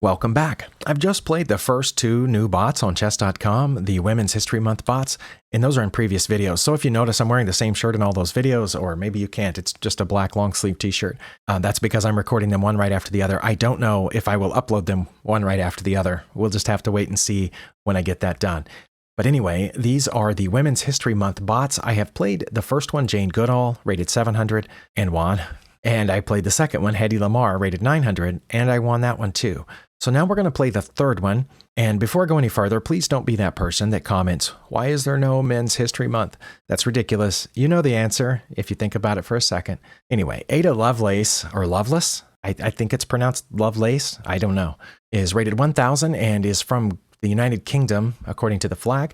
Welcome back. I've just played the first two new bots on chess.com, the Women's History Month bots, and those are in previous videos. So if you notice I'm wearing the same shirt in all those videos, or maybe you can't, it's just a black long sleeve t-shirt. That's because I'm recording them one right after the other. I don't know if I will upload them one right after the other. We'll just have to wait and see when I get that done. But anyway, these are the Women's History Month bots. I have played the first one, Jane Goodall, rated 700, and won. And I played the second one, Hedy Lamarr, rated 900, and I won that one too. So now we're going to play the third one. And before I go any further, please don't be that person that comments, why is there no Men's History Month? That's ridiculous. You know the answer if you think about it for a second. Anyway, Ada Lovelace, or Lovelace, I think it's pronounced Lovelace, I don't know, is rated 1000 and is from the United Kingdom, according to the flag.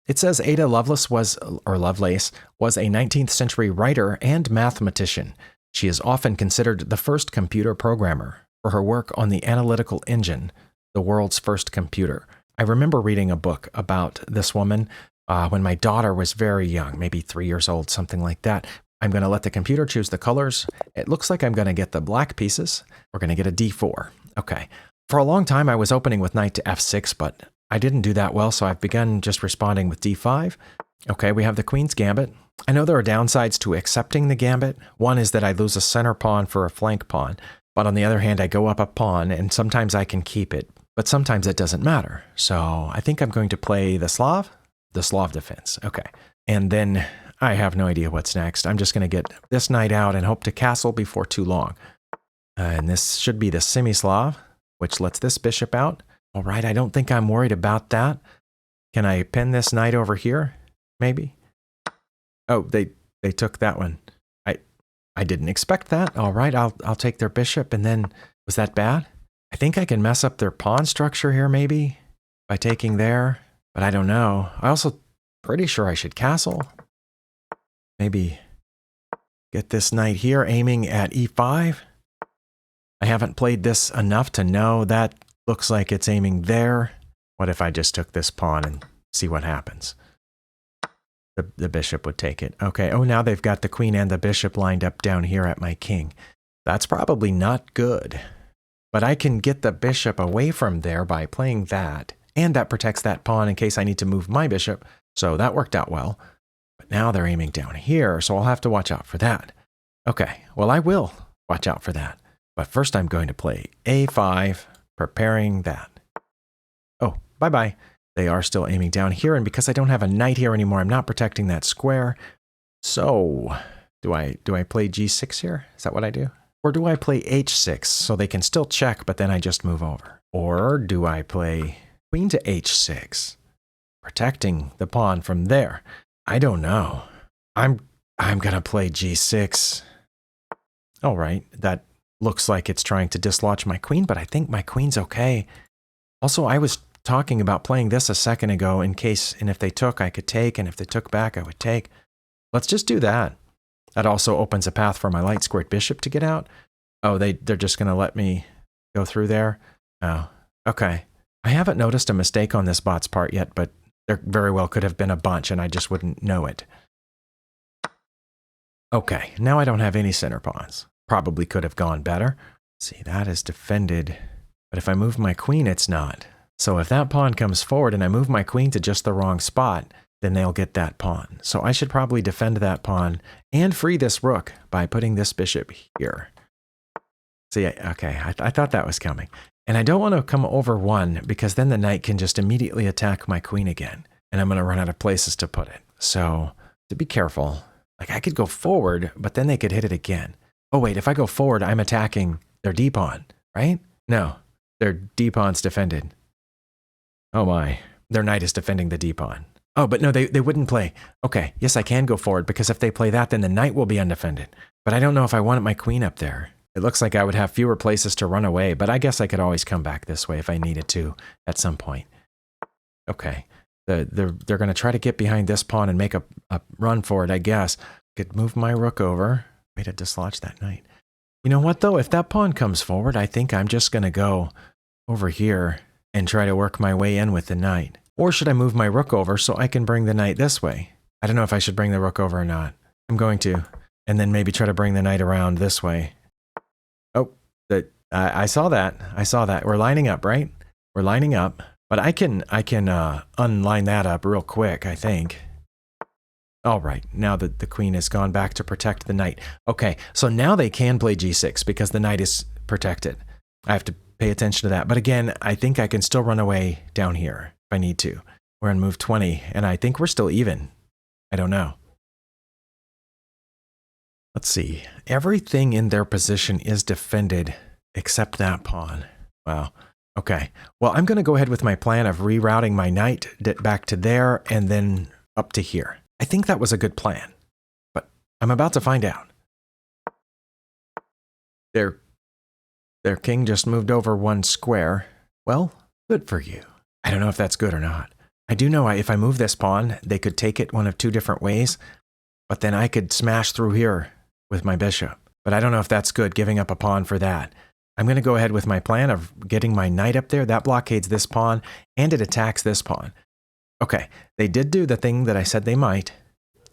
It says Ada Lovelace was a 19th century writer and mathematician. She is often considered the first computer programmer for her work on the analytical engine, the world's first computer. I remember reading a book about this woman when my daughter was very young, maybe 3 years old, something like that. I'm going to let the computer choose the colors. It looks like I'm going to get the black pieces. We're going to get a D4. Okay. For a long time, I was opening with knight to F6, but I didn't do that well, so I've begun just responding with D5. Okay, we have the Queen's Gambit. I know there are downsides to accepting the Gambit. One is that I lose a center pawn for a flank pawn. But on the other hand, I go up a pawn, and sometimes I can keep it. But sometimes it doesn't matter. So I think I'm going to play the Slav defense. Okay. And then I have no idea what's next. I'm just going to get this knight out and hope to castle before too long. And this should be the semi-Slav, which lets this bishop out. All right, I don't think I'm worried about that. Can I pin this knight over here? Maybe. Oh, they took that one. I didn't expect that. All right, I'll take their bishop, and then, was that bad? I think I can mess up their pawn structure here maybe by taking there, but I don't know. I also pretty sure I should castle. Maybe get this knight here aiming at E5. I haven't played this enough to know that looks like it's aiming there. What if I just took this pawn and see what happens? The bishop would take it. Okay, oh, now they've got the queen and the bishop lined up down here at my king. That's probably not good. But I can get the bishop away from there by playing that. And that protects that pawn in case I need to move my bishop. So that worked out well. But now they're aiming down here, so I'll have to watch out for that. Okay, well, I will watch out for that. But first I'm going to play A5, preparing that. Oh, bye-bye. They are still aiming down here, and because I don't have a knight here anymore, I'm not protecting that square. So, do I play G6 here? Is that what I do? Or do I play H6 so they can still check, but then I just move over? Or do I play Queen to H6, protecting the pawn from there? I don't know. I'm gonna play G6. All right, that looks like it's trying to dislodge my queen, but I think my queen's okay. Also, I was talking about playing this a second ago in case, and if they took, I could take, and if they took back, I would take. Let's just do that. That also opens a path for my light squared bishop to get out. Oh, they're just going to let me go through there? Oh, okay. I haven't noticed a mistake on this bot's part yet, but there very well could have been a bunch, and I just wouldn't know it. Okay, now I don't have any center pawns. Probably could have gone better. See, that is defended, but if I move my queen, it's not. So if that pawn comes forward and I move my queen to just the wrong spot, then they'll get that pawn. So I should probably defend that pawn and free this rook by putting this bishop here. See, okay, I thought that was coming. And I don't want to come over one because then the knight can just immediately attack my queen again. And I'm going to run out of places to put it. So to be careful, like I could go forward, but then they could hit it again. Oh wait, if I go forward, I'm attacking their d-pawn, right? No, their d-pawn's defended. Oh my, their knight is defending the d-pawn. Oh, but no, they wouldn't play. Okay, yes, I can go forward because if they play that, then the knight will be undefended. But I don't know if I wanted my queen up there. It looks like I would have fewer places to run away, but I guess I could always come back this way if I needed to at some point. Okay, they're going to try to get behind this pawn and make a run for it, I guess. Could move my rook over. Way to dislodge that knight. You know what, though? If that pawn comes forward, I think I'm just going to go over here and try to work my way in with the knight. Or should I move my rook over so I can bring the knight this way? I don't know if I should bring the rook over or not. I'm going to. And then maybe try to bring the knight around this way. Oh, I saw that. I saw that. We're lining up, right? We're lining up. But I can unline that up real quick, I think. All right, now that the queen has gone back to protect the knight. Okay, so now they can play g6 because the knight is protected. I have to pay attention to that. But again, I think I can still run away down here if I need to. We're on move 20, and I think we're still even. I don't know. Let's see. Everything in their position is defended except that pawn. Wow. Okay. Well, I'm going to go ahead with my plan of rerouting my knight back to there and then up to here. I think that was a good plan, but I'm about to find out. Their king just moved over 1 square. Well, good for you. I don't know if that's good or not. I do know if I move this pawn, they could take it one of 2 different ways, but then I could smash through here with my bishop. But I don't know if that's good, giving up a pawn for that. I'm going to go ahead with my plan of getting my knight up there. That blockades this pawn, and it attacks this pawn. Okay, they did do the thing that I said they might.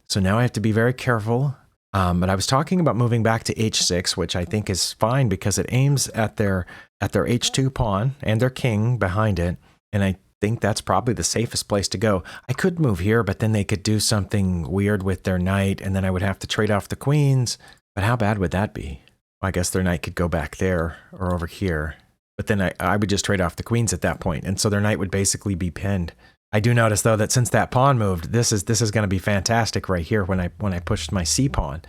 So now I have to be very careful. But I was talking about moving back to h6, which I think is fine because it aims at their h2 pawn and their king behind it. And I think that's probably the safest place to go. I could move here, but then they could do something weird with their knight, and then I would have to trade off the queens. But how bad would that be? Well, I guess their knight could go back there or over here. But then I would just trade off the queens at that point, and so their knight would basically be pinned. I do notice, though, that since that pawn moved, this is going to be fantastic right here when I pushed my c pawn.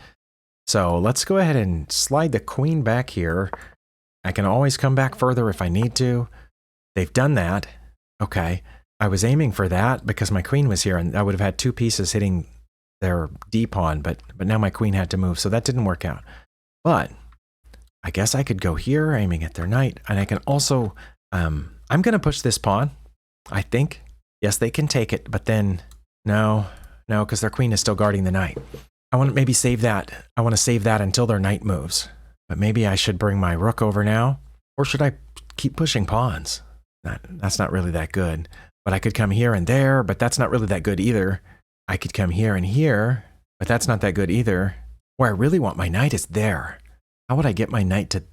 So let's go ahead and slide the queen back here. I can always come back further if I need to. They've done that. Okay. I was aiming for that because my queen was here, and I would have had 2 pieces hitting their d pawn, but now my queen had to move, so that didn't work out. But I guess I could go here, aiming at their knight, and I can also, I'm going to push this pawn, I think. Yes, they can take it, but then, no, because their queen is still guarding the knight. I want to maybe save that. I want to save that until their knight moves. But maybe I should bring my rook over now, or should I keep pushing pawns? That's not really that good. But I could come here and there, but that's not really that good either. I could come here and here, but that's not that good either. Where I really want my knight is there. How would I get my knight to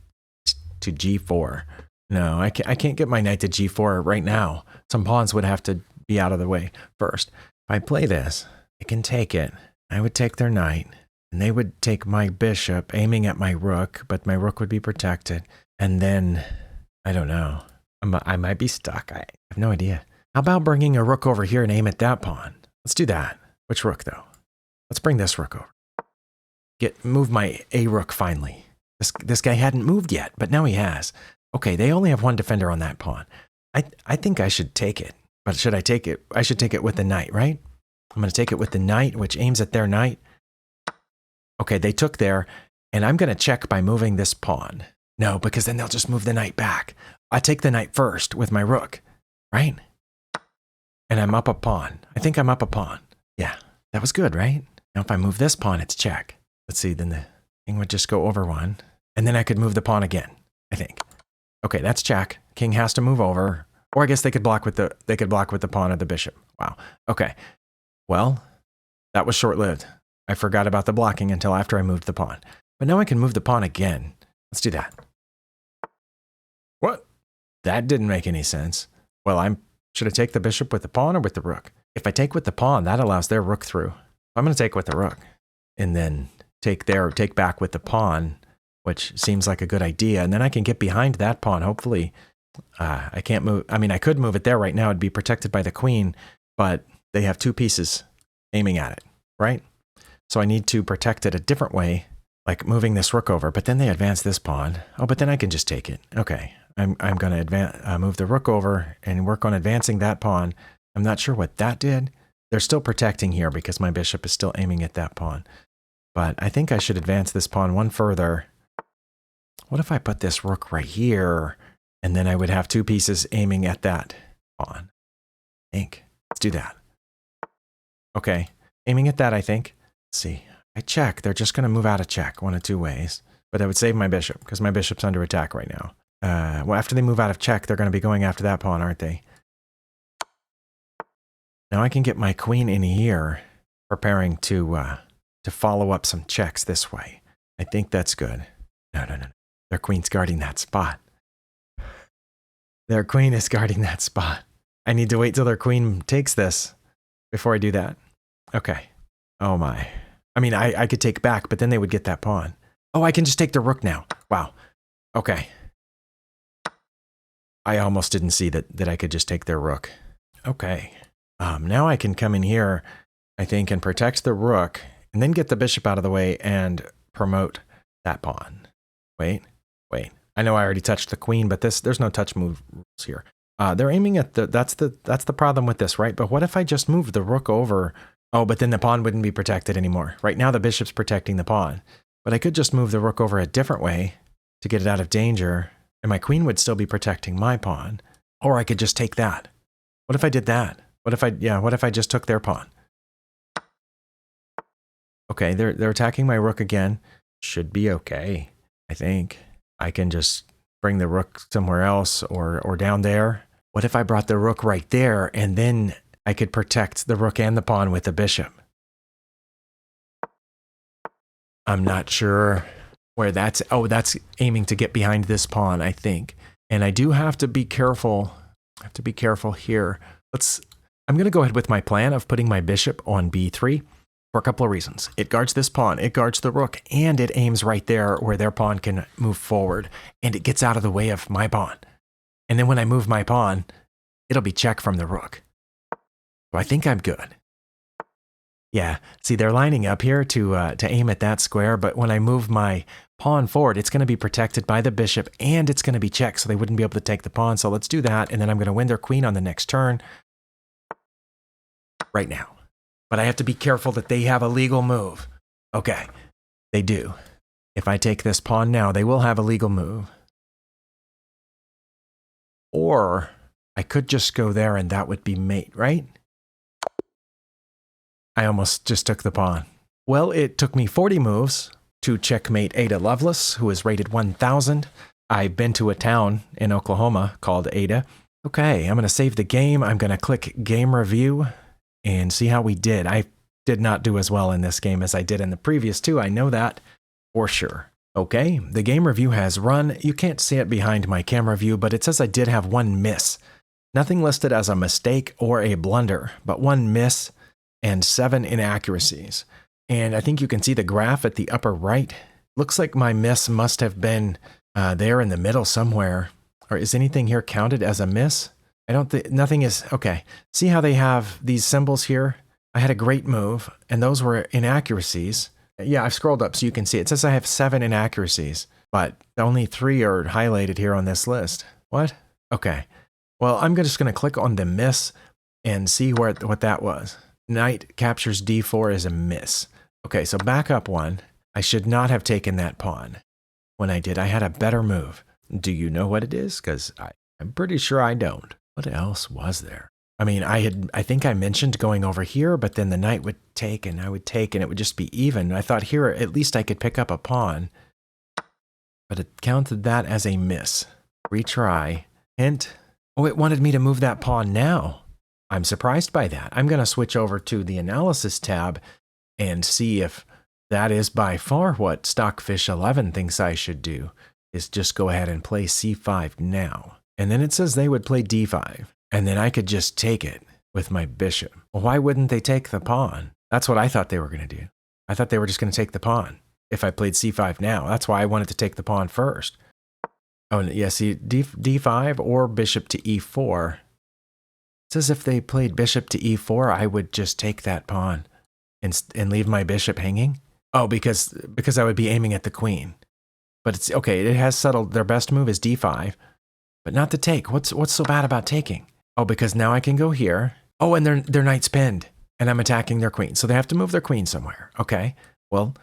g4? No, I can't get my knight to g4 right now. Some pawns would have to be out of the way first. If I play this, I can take it. I would take their knight, and they would take my bishop, aiming at my rook, but my rook would be protected. And then, I don't know. I might be stuck. I have no idea. How about bringing a rook over here and aim at that pawn? Let's do that. Which rook, though? Let's bring this rook over. Move my a rook finally. This guy hadn't moved yet, but now he has. Okay, they only have 1 defender on that pawn. I think I should take it. But should I take it? I should take it with the knight, right? I'm going to take it with the knight, which aims at their knight. Okay, they took there, and I'm going to check by moving this pawn. No, because then they'll just move the knight back. I take the knight first with my rook, right? And I'm up a pawn. I think I'm up a pawn. Yeah, that was good, right? Now if I move this pawn, it's check. Let's see, then the king would just go over 1, and then I could move the pawn again, I think. Okay, that's check. King has to move over. Or I guess they could block with the pawn or the bishop. Wow. Okay. Well, that was short-lived. I forgot about the blocking until after I moved the pawn. But now I can move the pawn again. Let's do that. What? That didn't make any sense. Well, should I take the bishop with the pawn or with the rook? If I take with the pawn, that allows their rook through. I'm going to take with the rook and then take back with the pawn, which seems like a good idea. And then I can get behind that pawn, hopefully. I can't move. I mean, I could move it there right now. It'd be protected by the queen, but they have 2 pieces aiming at it, right? So I need to protect it a different way, like moving this rook over, but then they advance this pawn. Oh, but then I can just take it. Okay, I'm going to move the rook over and work on advancing that pawn. I'm not sure what that did. They're still protecting here because my bishop is still aiming at that pawn. But I think I should advance this pawn 1 further. What if I put this rook right here, and then I would have 2 pieces aiming at that pawn? I think. Let's do that. Okay, aiming at that, I think. Let's see. I check. They're just going to move out of check 1 of 2 ways. But I would save my bishop because my bishop's under attack right now. Well, after they move out of check, they're going to be going after that pawn, aren't they? Now I can get my queen in here, preparing to follow up some checks this way. I think that's good. No. Their queen's guarding that spot. Their queen is guarding that spot. I need to wait till their queen takes this before I do that. Okay. Oh my. I mean, I could take back, but then they would get that pawn. Oh, I can just take the rook now. Wow. Okay. I almost didn't see that I could just take their rook. Okay. Now I can come in here, I think, and protect the rook, and then get the bishop out of the way and promote that pawn. Wait. I know I already touched the queen, but there's no touch moves here. They're aiming at that's the problem with this, right? But what if I just moved the rook over? Oh, but then the pawn wouldn't be protected anymore. Right now the bishop's protecting the pawn. But I could just move the rook over a different way to get it out of danger, and my queen would still be protecting my pawn. Or I could just take that. What if I did that? What if I just took their pawn? Okay, they're attacking my rook again. Should be okay, I think. I can just bring the rook somewhere else or down there. What if I brought the rook right there, and then I could protect the rook and the pawn with the bishop? I'm not sure where that's... Oh, that's aiming to get behind this pawn, I think. And I do have to be careful. I have to be careful here. I'm going to go ahead with my plan of putting my bishop on b3 for a couple of reasons. It guards this pawn, it guards the rook, and it aims right there where their pawn can move forward, and it gets out of the way of my pawn. And then when I move my pawn, it'll be check from the rook. So I think I'm good. Yeah, see, they're lining up here to aim at that square, but when I move my pawn forward, it's going to be protected by the bishop, and it's going to be checked, so they wouldn't be able to take the pawn. So let's do that, and then I'm going to win their queen on the next turn. Right now. But I have to be careful that they have a legal move. Okay, they do. If I take this pawn now, they will have a legal move. Or I could just go there and that would be mate, right? I almost just took the pawn. Well, it took me 40 moves to checkmate Ada Lovelace, who is rated 1000. I've been to a town in Oklahoma called Ada. Okay, I'm going to save the game. I'm going to click Game Review and see how we did. I did not do as well in this game as I did in the previous two. I know that for sure. Okay, the game review has run. You can't see it behind my camera view, but it says I did have one miss. Nothing listed as a mistake or a blunder, but one miss and 7 inaccuracies. And I think you can see the graph at the upper right. Looks like my miss must have been there in the middle somewhere. Or is anything here counted as a miss? I don't think, nothing is, okay. See how they have these symbols here? I had a great move, and those were inaccuracies. Yeah, I've scrolled up so you can see. It says I have 7 inaccuracies, but only 3 are highlighted here on this list. What? Okay. Well, I'm just going to click on the miss and see what that was. Knight captures d4 is a miss. Okay, so back up one. I should not have taken that pawn. When I did, I had a better move. Do you know what it is? Because I'm pretty sure I don't. What else was there? I mean, I think I mentioned going over here, but then the knight would take and I would take and it would just be even. I thought here at least I could pick up a pawn, but it counted that as a miss. Retry. Hint. Oh, it wanted me to move that pawn now. I'm surprised by that. I'm going to switch over to the analysis tab and see if that is by far what Stockfish 11 thinks I should do, is just go ahead and play c5 now. And then it says they would play d5, and then I could just take it with my bishop. Well, why wouldn't they take the pawn? That's what I thought they were going to do. I thought they were just going to take the pawn if I played c5 now. That's why I wanted to take the pawn first. Oh, yeah, see, d5 or bishop to e4. It says if they played bishop to e4, I would just take that pawn and leave my bishop hanging. Oh, because I would be aiming at the queen. But it's okay, it has settled. Their best move is d5. But not to take. What's so bad about taking? Oh, because now I can go here. Oh, and their knight's pinned, and I'm attacking their queen. So they have to move their queen somewhere. Okay. Well,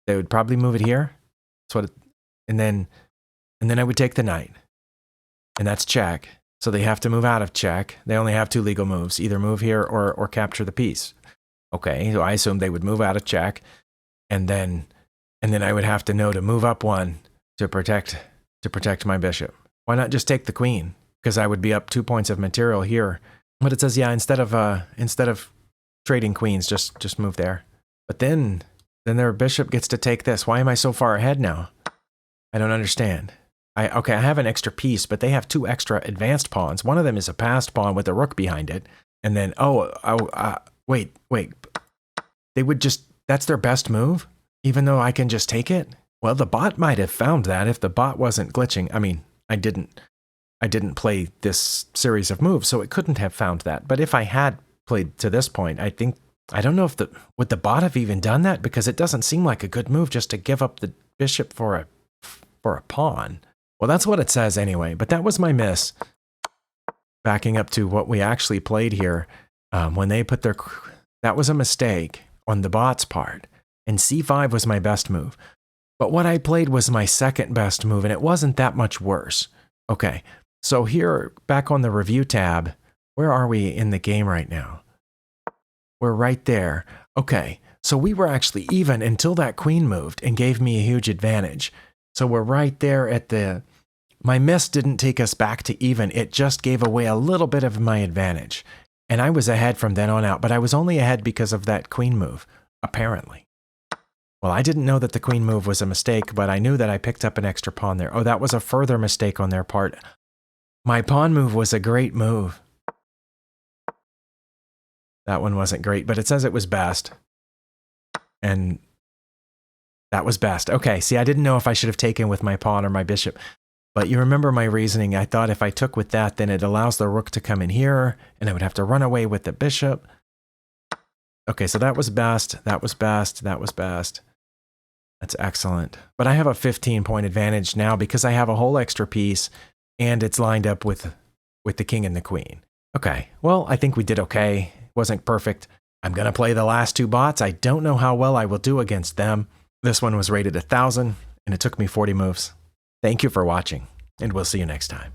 they would probably move it here. That's what. And then I would take the knight, and that's check. So they have to move out of check. They only have 2 legal moves: either move here or capture the piece. Okay. So I assume they would move out of check, and then I would have to know to move up one to protect my bishop. Why not just take the queen? Because I would be up 2 points of material here. But it says, yeah, instead of trading queens, just move there. But then their bishop gets to take this. Why am I so far ahead now? I don't understand. Okay, I have an extra piece, but they have 2 extra advanced pawns. One of them is a passed pawn with a rook behind it. And then, wait. They would just, that's their best move? Even though I can just take it? Well, the bot might have found that if the bot wasn't glitching. I mean, I didn't play this series of moves, so it couldn't have found that. But if I had played to this point, I don't know if would the bot have even done that? Because it doesn't seem like a good move just to give up the bishop for a pawn. Well, that's what it says anyway, but that was my miss. Backing up to what we actually played here, when they put that was a mistake on the bot's part, and c5 was my best move. But what I played was my second best move, and it wasn't that much worse. Okay, so here, back on the review tab, where are we in the game right now? We're right there. Okay, so we were actually even until that queen moved and gave me a huge advantage. So we're right there at my miss didn't take us back to even, it just gave away a little bit of my advantage. And I was ahead from then on out, but I was only ahead because of that queen move, apparently. Well, I didn't know that the queen move was a mistake, but I knew that I picked up an extra pawn there. Oh, that was a further mistake on their part. My pawn move was a great move. That one wasn't great, but it says it was best. And that was best. Okay, see, I didn't know if I should have taken with my pawn or my bishop. But you remember my reasoning. I thought if I took with that, then it allows the rook to come in here, and I would have to run away with the bishop. Okay, so that was best. That was best. That was best. That's excellent. But I have a 15-point advantage now because I have a whole extra piece, and it's lined up with the king and the queen. Okay, well, I think we did okay. It wasn't perfect. I'm going to play the last 2 bots. I don't know how well I will do against them. This one was rated 1,000, and it took me 40 moves. Thank you for watching, and we'll see you next time.